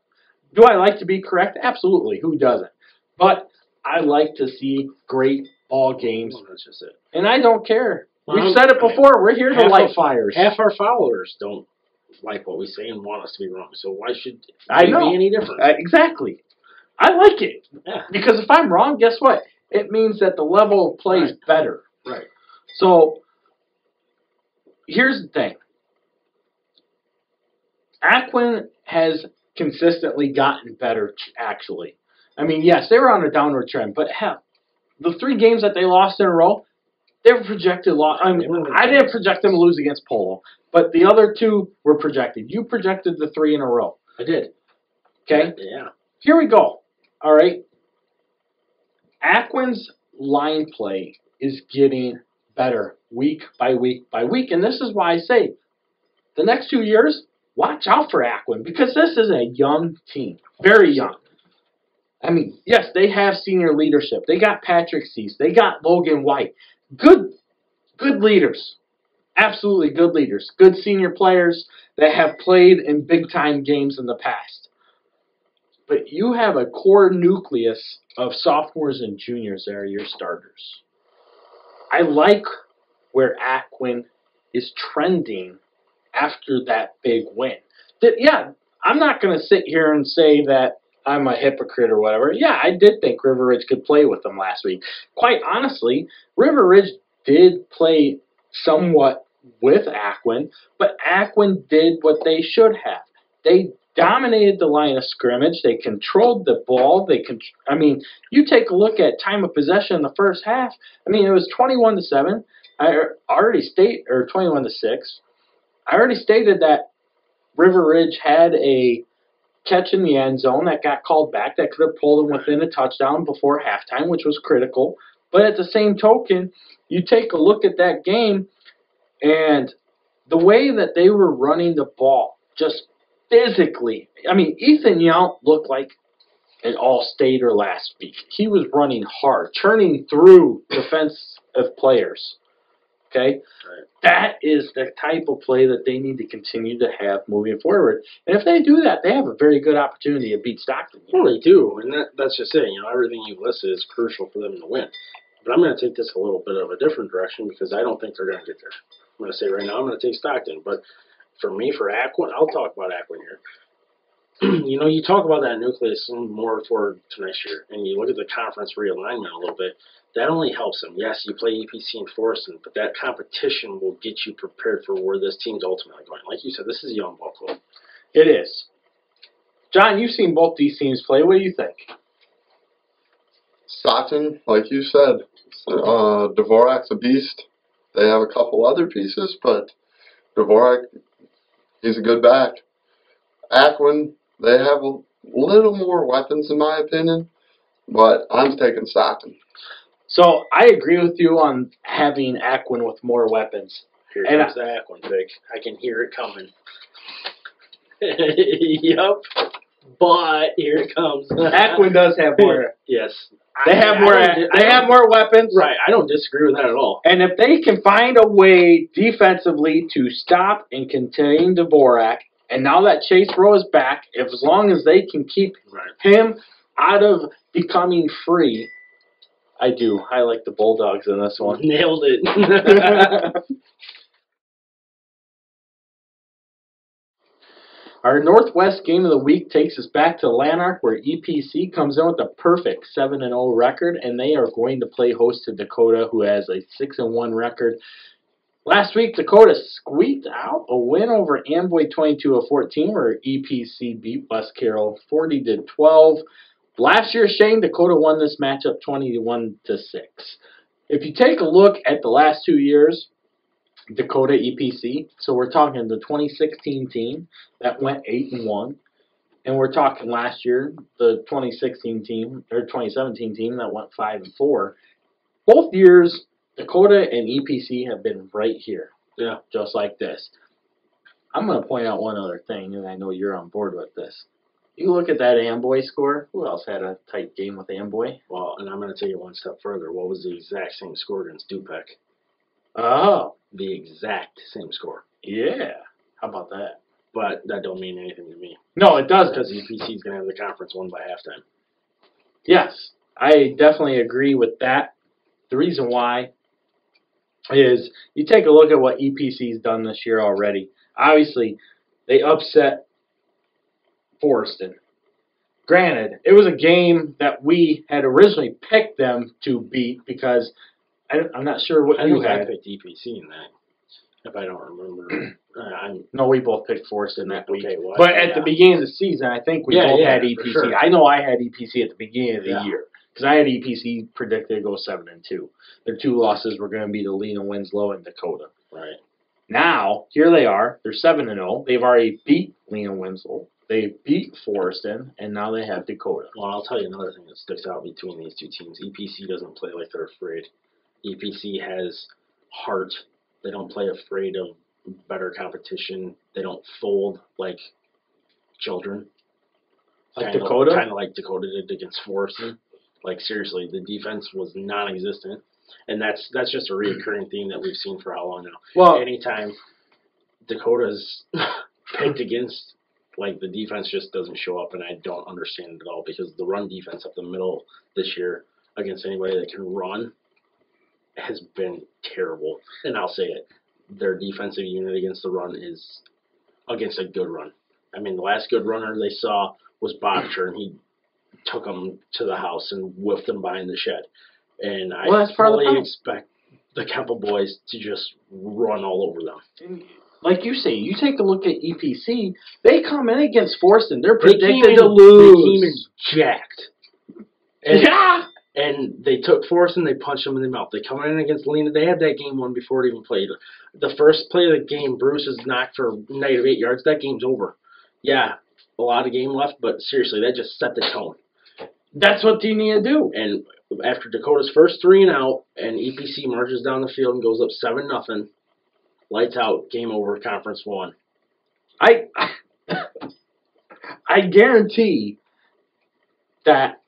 Do I like to be correct? Absolutely. Who doesn't? But I like to see great ball games. Well, that's just it. And I don't care. We've said it before. We're here to light fires. Half our followers don't like what we say and want us to be wrong. So why should it be any different? Exactly. I like it. Yeah. Because if I'm wrong, guess what? It means that the level of play is better. Right. So here's the thing. Aquin has consistently gotten better, actually. I mean, yes, they were on a downward trend, but hell, the 3 games that they lost in a row, they were projected loss. I didn't project them to lose against Polo, but the other 2 were projected. You projected the 3 in a row. I did. Okay? Yeah. Here we go. All right? Aquin's line play is getting better week by week by week, and this is why I say the next 2 years, watch out for Aquin, because this is a young team. Very young. I mean, yes, they have senior leadership. They got Patrick Cease. They got Logan White. Good leaders. Absolutely good leaders, good senior players that have played in big-time games in the past. But you have a core nucleus of sophomores and juniors that are your starters. I like where Aquin is trending after that big win. Yeah, I'm not going to sit here and say that I'm a hypocrite or whatever. Yeah, I did think River Ridge could play with them last week. Quite honestly, River Ridge did play somewhat with Aquin, but Aquin did what they should have. They dominated the line of scrimmage. They controlled the ball. You take a look at time of possession in the first half. I mean, it was 21-7. I already state or 21-6. I already stated that River Ridge had a catch in the end zone that got called back that could have pulled them within a touchdown before halftime, which was critical. But at the same token, you take a look at that game and the way that they were running the ball, just physically. I mean, Ethan Yount looked like an all-stater last week. He was running hard, churning through defensive players. Okay? Right. That is the type of play that they need to continue to have moving forward. And if they do that, they have a very good opportunity to beat Stockton. Well, they do, and that's just it. Everything you've listed is crucial for them to win. But I'm going to take this a little bit of a different direction because I don't think they're going to get there. I'm going to say right now I'm going to take Stockton. But for me, for Aquin, I'll talk about Aquin here. You talk about that nucleus more toward to next year, and you look at the conference realignment a little bit. That only helps them. Yes, you play EPC and Forreston, but that competition will get you prepared for where this team's ultimately going. Like you said, this is a young ball club. It is. John, you've seen both these teams play. What do you think? Stockton, like you said, Dvorak's a beast. They have a couple other pieces, but Dvorak, he's a good back. Aquin, they have a little more weapons in my opinion, but I'm taking Stockton. So I agree with you on having Aquin with more weapons. Here comes the Aquin pick. I can hear it coming. Yep. But here it comes. Aquin does have more. Yes. They have more weapons. Right. I don't disagree with that at all. And if they can find a way defensively to stop and contain Dvorak, and now that Chase Rowe is back, as long as they can keep him out of becoming free, I do. I like the Bulldogs in this one. Nailed it. Our Northwest game of the week takes us back to Lanark, where EPC comes in with a perfect 7-0 record, and they are going to play host to Dakota, who has a 6-1 record. Last week, Dakota squeaked out a win over Amboy 22-14, where EPC beat West Carroll 40-12. Last year, Shane, Dakota won this matchup 21-6. If you take a look at the last 2 years, Dakota EPC, so we're talking the 2016 team that went 8-1, and we're talking last year the 2016 team or 2017 team that went 5-4. Both years, Dakota and EPC have been right here, just like this. I'm going to point out one other thing, and I know you're on board with this. You look at that Amboy score. Who else had a tight game with Amboy? Well, and I'm going to take it one step further. What was the exact same score against Du-Pec? Oh. The exact same score. Yeah. How about that? But that don't mean anything to me. No, it doesn't. Because EPC is going to have the conference won by halftime. Yes. I definitely agree with that. The reason why is you take a look at what EPC's done this year already. Obviously, they upset Forreston. Granted, it was a game that we had originally picked them to beat because I'm not sure what you had. I picked EPC in that, if I don't remember. No, we both picked Forreston that week. Okay, well, but at the beginning of the season, I think we both had EPC. Sure. I know I had EPC at the beginning of the year because I had EPC predicted to go 7-2. Their 2 losses were going to be to Lena Winslow and Dakota. Right. Now, here they are. They're 7-0. They've already beat Lena Winslow. They beat Forreston, and now they have Dakota. Well, I'll tell you another thing that sticks out between these two teams. EPC doesn't play like they're afraid. EPC has heart. They don't play afraid of better competition. They don't fold like children. Like Dakota? Kind of like Dakota did against Forreston. Like, seriously, the defense was non-existent. And that's just a reoccurring theme that we've seen for how long now. Well, anytime Dakota's picked against, like, the defense just doesn't show up, and I don't understand it at all, because the run defense up the middle this year against anybody that can run has been terrible. And I'll say it, their defensive unit against the run is against a good run. I mean, the last good runner they saw was Botcher, and he took them to the house and whiffed them behind the shed. And I fully expect the Keppel boys to just run all over them. Like you say, you take a look at EPC, they come in against Forreston, they're predicted to lose. They came in jacked. And, and they took Forreston, they punched them in the mouth. They come in against Galena, they had that game won before it even played. The first play of the game, Bruce is knocked for -8 yards. That game's over. Yeah, a lot of game left, but seriously, that just set the tone. That's what you need to do. And after Dakota's first 3 and out, and EPC marches down the field and goes up 7-0, lights out, game over, conference won. I guarantee that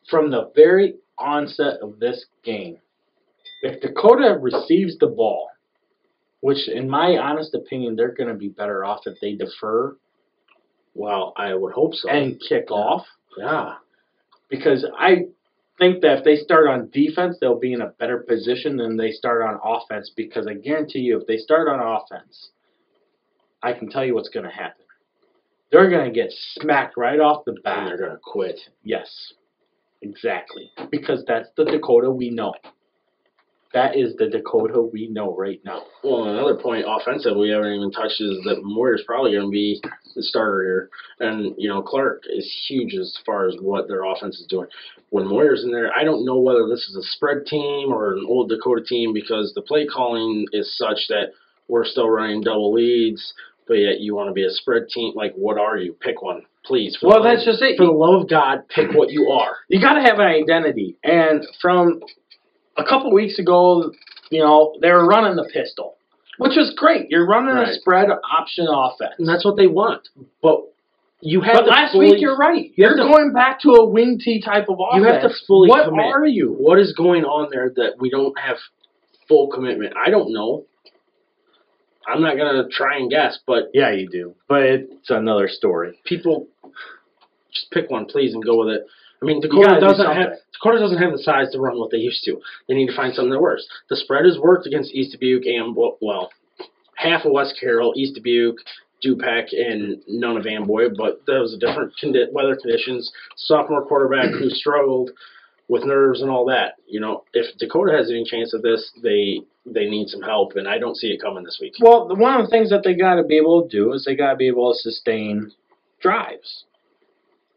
from the very onset of this game, if Dakota receives the ball, which in my honest opinion, they're going to be better off if they defer. Well, I would hope so. And kick off. Yeah. Because I think that if they start on defense, they'll be in a better position than they start on offense. Because I guarantee you, if they start on offense, I can tell you what's going to happen. They're going to get smacked right off the bat. And they're going to quit. Yes, exactly. Because that's the Dakota we know. That is the Dakota we know right now. Well, another point offensive we haven't even touched is that Moyer's probably going to be the starter here. And, you know, Clark is huge as far as what their offense is doing. When Moyer's in there, I don't know whether this is a spread team or an old Dakota team, because the play calling is such that we're still running double leads, but yet you want to be a spread team. Like, what are you? Pick one, please. Well, that's just it. For the love of God, pick what you are. You got to have an identity. And from a couple weeks ago, you know, they were running the pistol, which was great. You're running a spread option offense. And that's what they want. But you have But last week, you're right. You're going back to a wing T type of offense. You have to fully commit. What are you? What is going on there that we don't have full commitment? I don't know. I'm not going to try and guess, but... Yeah, you do. But it's another story. People, just pick one, please, and go with it. I mean, Dakota doesn't have the size to run what they used to. They need to find something that works. The spread has worked against East Dubuque and, well, half of West Carroll, East Dubuque, Du-Pec, and none of Amboy, but that was a different weather conditions. Sophomore quarterback who struggled with nerves and all that. You know, if Dakota has any chance of this, they need some help, and I don't see it coming this week. Well, one of the things that they got to be able to do is they got to be able to sustain drives.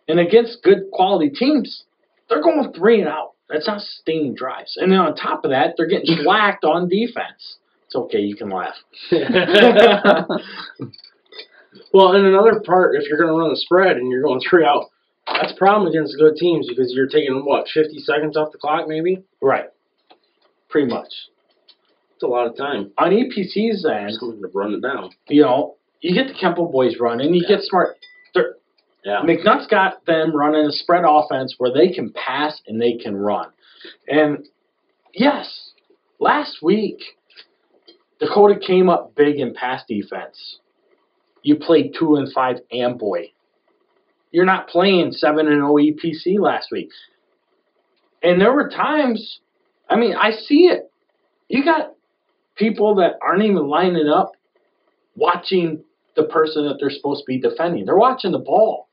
And against good quality teams, they're going 3 and out. That's not sustaining drives. And then on top of that, they're getting slacked on defense. It's okay, you can laugh. Well, and another part, if you're going to run the spread and you're going 3 out, that's a problem against good teams because you're taking, 50 seconds off the clock maybe? Right. Pretty much. It's a lot of time. On EPC's end, just going to run it down. You know, you get the Keppel boys running, you get smart. McNutt's got them running a spread offense where they can pass and they can run. And, yes, last week, Dakota came up big in pass defense. You played 2-5 Amboy. You're not playing 7-0 EPC last week. And there were times, I mean, I see it. You got people that aren't even lining up watching the person that they're supposed to be defending. They're watching the ball.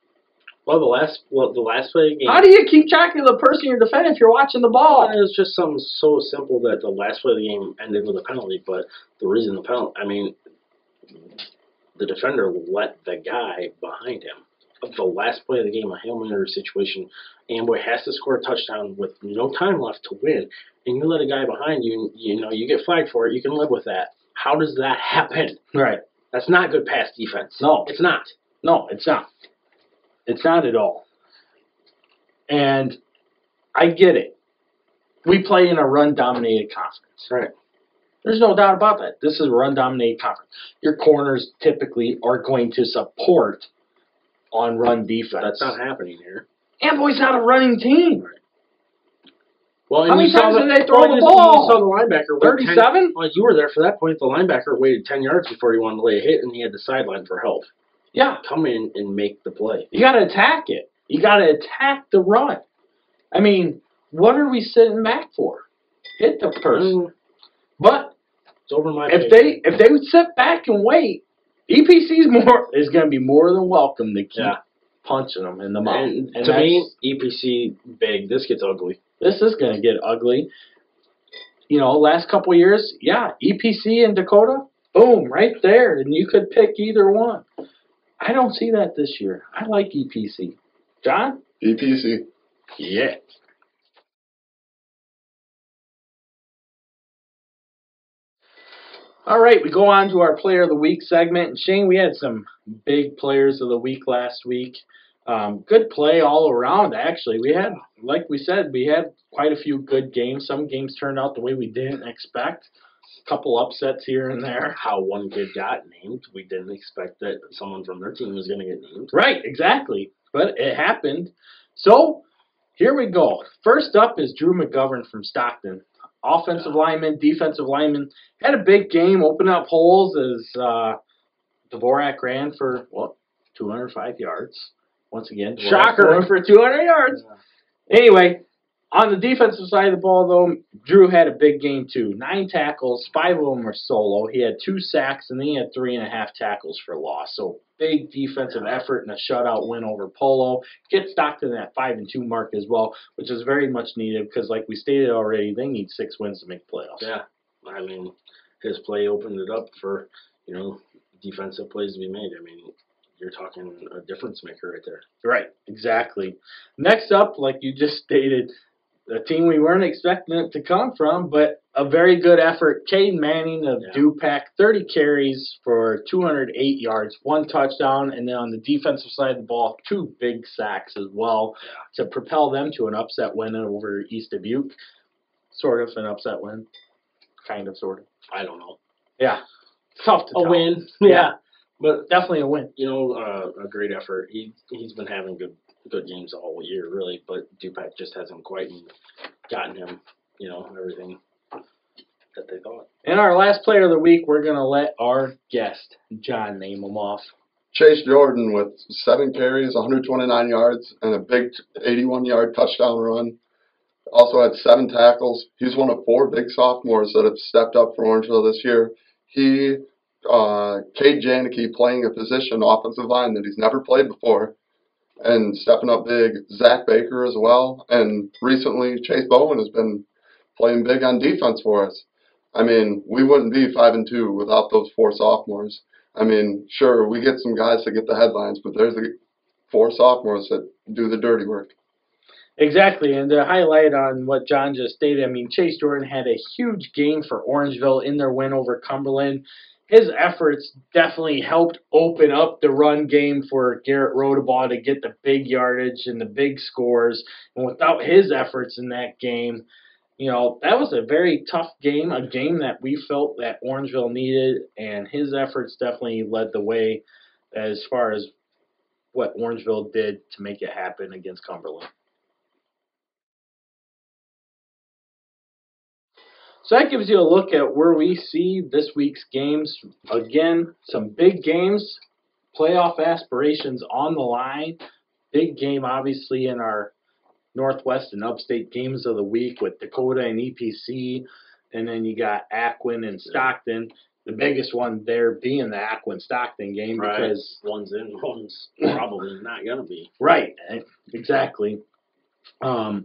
Well, the last play of the game. How do you keep track of the person you're defending if you're watching the ball? It was just something so simple that the last play of the game ended with a penalty. But the reason the penalty, I mean, the defender let the guy behind him. The last play of the game, a Hail Mary situation, Amboy has to score a touchdown with no time left to win, and you let a guy behind you, you know, you get flagged for it, you can live with that. How does that happen? Right. That's not good pass defense. No. It's not. No, it's not. It's not at all. And I get it. We play in a run-dominated conference. Right. There's no doubt about that. This is a run-dominated conference. Your corners typically are going to support on run defense. That's not happening here. Amboy's not a running team. Right. Well, How many times did they throw the You ball? saw the linebacker. 37? Well, you were there for that point. The linebacker waited 10 yards before he wanted to lay a hit, and he had the sideline for help. Yeah. Come in and make the play. You got to attack it. You got to attack the run. I mean, what are we sitting back for? Hit the person. But it's over my if they would sit back and wait, EPC is going to be more than welcome to keep punching them in the mouth. And to me, EPC big. This gets ugly. This is going to get ugly. You know, last couple of years, EPC and Dakota, boom, right there, and you could pick either one. I don't see that this year. I like EPC. John? EPC. Yeah. All right, we go on to our Player of the Week segment. And Shane, we had some big Players of the Week last week. Good play all around, actually. We had, like we said, we had quite a few good games. Some games turned out the way we didn't expect. A couple upsets here and there. How one kid got named. We didn't expect that someone from their team was going to get named. Right, exactly. But it happened. So, here we go. First up is Drew McGovern from Stockton. Offensive lineman, defensive lineman. Had a big game, opened up holes as Dvorak ran for, 205 yards. Once again, shocker for 200 yards. Yeah. Anyway, on the defensive side of the ball, though, Drew had a big game, too. 9 tackles, 5 of them were solo. He had 2 sacks, and then he had 3.5 tackles for loss. So, big defensive effort and a shutout win over Polo. Get Stockton at 5-2 mark as well, which is very much needed because, like we stated already, they need 6 wins to make playoffs. Yeah. I mean, his play opened it up for, defensive plays to be made. I mean, you're talking a difference maker right there. Right, exactly. Next up, like you just stated, a team we weren't expecting it to come from, but a very good effort. Caden Manning of Du-Pec, 30 carries for 208 yards, 1 touchdown, and then on the defensive side of the ball, 2 big sacks as well to propel them to an upset win over East Dubuque. Sort of an upset win. Kind of, sort of. I don't know. Yeah. Tough to tell. A win. Yeah. But definitely a win. A great effort. He's been having good games all year, really, but Du-Pec just hasn't quite gotten him, everything that they thought. In our last Player of the Week, we're going to let our guest, John, name him off. Chase Jordan with 7 carries, 129 yards, and a big 81-yard touchdown run. Also had 7 tackles. He's one of 4 big sophomores that have stepped up for Orangeville this year. He Cade Janicki playing a position, offensive line, that he's never played before, and stepping up big. Zach Baker as well, and recently Chase Bowen has been playing big on defense for us. I mean, we wouldn't be 5-2 without those 4 sophomores. I mean, sure, we get some guys that get the headlines, but there's the 4 sophomores that do the dirty work. Exactly, and to highlight on what John just stated, I mean, Chase Jordan had a huge game for Orangeville in their win over Cumberland. His efforts definitely helped open up the run game for Garrett Rodabaugh to get the big yardage and the big scores. And without his efforts in that game, that was a very tough game, a game that we felt that Orangeville needed, and his efforts definitely led the way as far as what Orangeville did to make it happen against Cumberland. So that gives you a look at where we see this week's games. Again, some big games, playoff aspirations on the line. Big game, obviously, in our Northwest and Upstate games of the week with Dakota and EPC. And then you got Aquin and Stockton. The biggest one there being the Aquin-Stockton game. Right. Because one's in, one's probably not going to be. Right, exactly.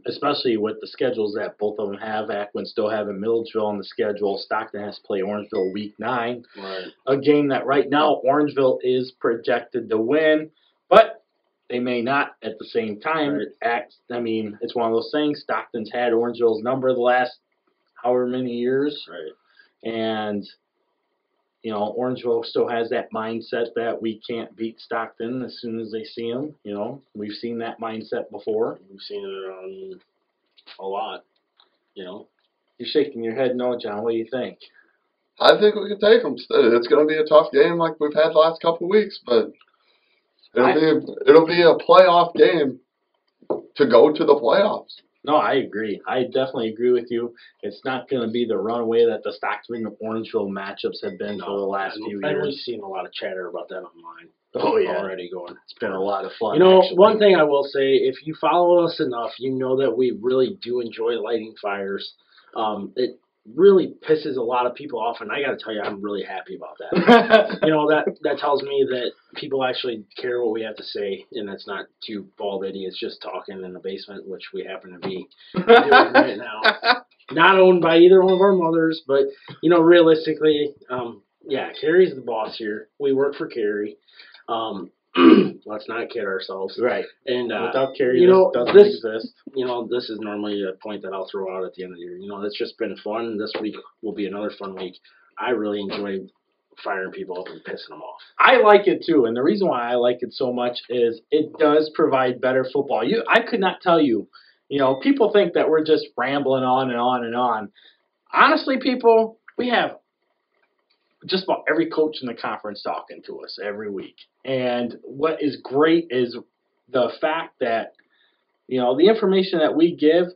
Especially with the schedules that both of them have. Aquin still having Milledgeville on the schedule. Stockton has to play Orangeville week 9. Right. A game that right now Orangeville is projected to win, but they may not at the same time. Right. I mean, it's one of those things. Stockton's had Orangeville's number the last however many years. Right. And Orangeville still has that mindset that we can't beat Stockton as soon as they see them. We've seen that mindset before. We've seen it a lot. You're shaking your head no, John. What do you think? I think we can take them. It's going to be a tough game like we've had the last couple of weeks, but it'll be a playoff game to go to the playoffs. No, I agree. I definitely agree with you. It's not going to be the runaway that the Stockton and Orangeville matchups have been for the last few And we've years. seen a lot of chatter about that online. Oh, yeah. Already going. It's been a lot of fun. You know, actually. one thing I will say, if you follow us enough, you know that we really do enjoy lighting fires. It really pisses a lot of people off, and I got to tell you, I'm really happy about that. You know, that tells me that people actually care what we have to say, and it's not two bald idiots just talking in the basement, which we happen to be doing right now. Not owned by either one of our mothers, but, you know, realistically, yeah, Carrie's the boss here. We work for Carrie. Let's not kid ourselves. Right. And without Carrie, you know, this doesn't exist. You know, this is normally a point that I'll throw out at the end of the year. You know, it's just been fun. This week will be another fun week. I really enjoy firing people up and pissing them off. I like it too, and the reason why I like it so much is it does provide better football. I could not tell you. You know, people think that we're just rambling on and on and on. Honestly, people, we have just about every coach in the conference talking to us every week. And what is great is the fact that, you know, the information that we give,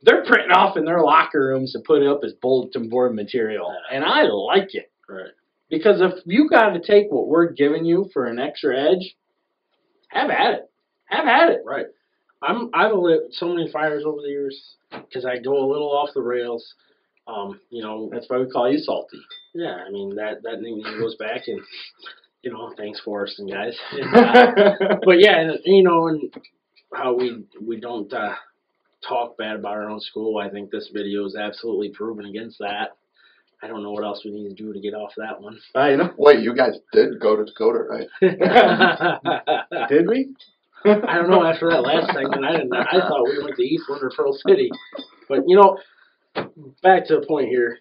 they're printing off in their locker rooms and put it up as bulletin board material. And I like it. Right. Because if you got to take what we're giving you for an extra edge, have at it. Have at it. Right. I've lit so many fires over the years because I go a little off the rails. You know, that's why we call you Salty. Yeah, I mean that nickname goes back, and you know, thanks Forreston guys. And, but yeah, and you know, and how we don't talk bad about our own school. I think this video is absolutely proven against that. I don't know what else we need to do to get off that one. I know. Wait, you guys did go to Dakota, right? Did we? I don't know. After that last segment, I thought we went to Eastland or Pearl City, but you know, back to the point here.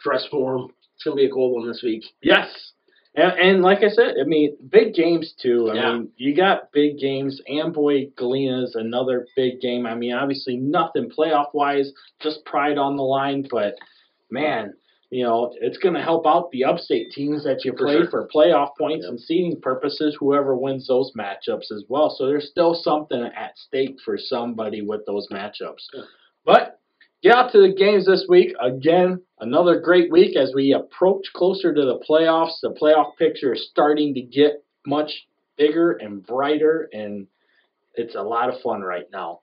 Dress form. It's gonna be a cold one this week. Yes, and like I said, I mean, big games too. I mean, you got big games. Amboy, Galena is another big game. I mean, obviously nothing playoff wise, just pride on the line, but man. You know, it's going to help out the Upstate teams that you play for playoff points and seeding purposes, whoever wins those matchups as well. So there's still something at stake for somebody with those matchups. Yeah. But get out to the games this week. Again, another great week as we approach closer to the playoffs. The playoff picture is starting to get much bigger and brighter, and it's a lot of fun right now.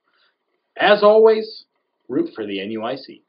As always, root for the NUIC.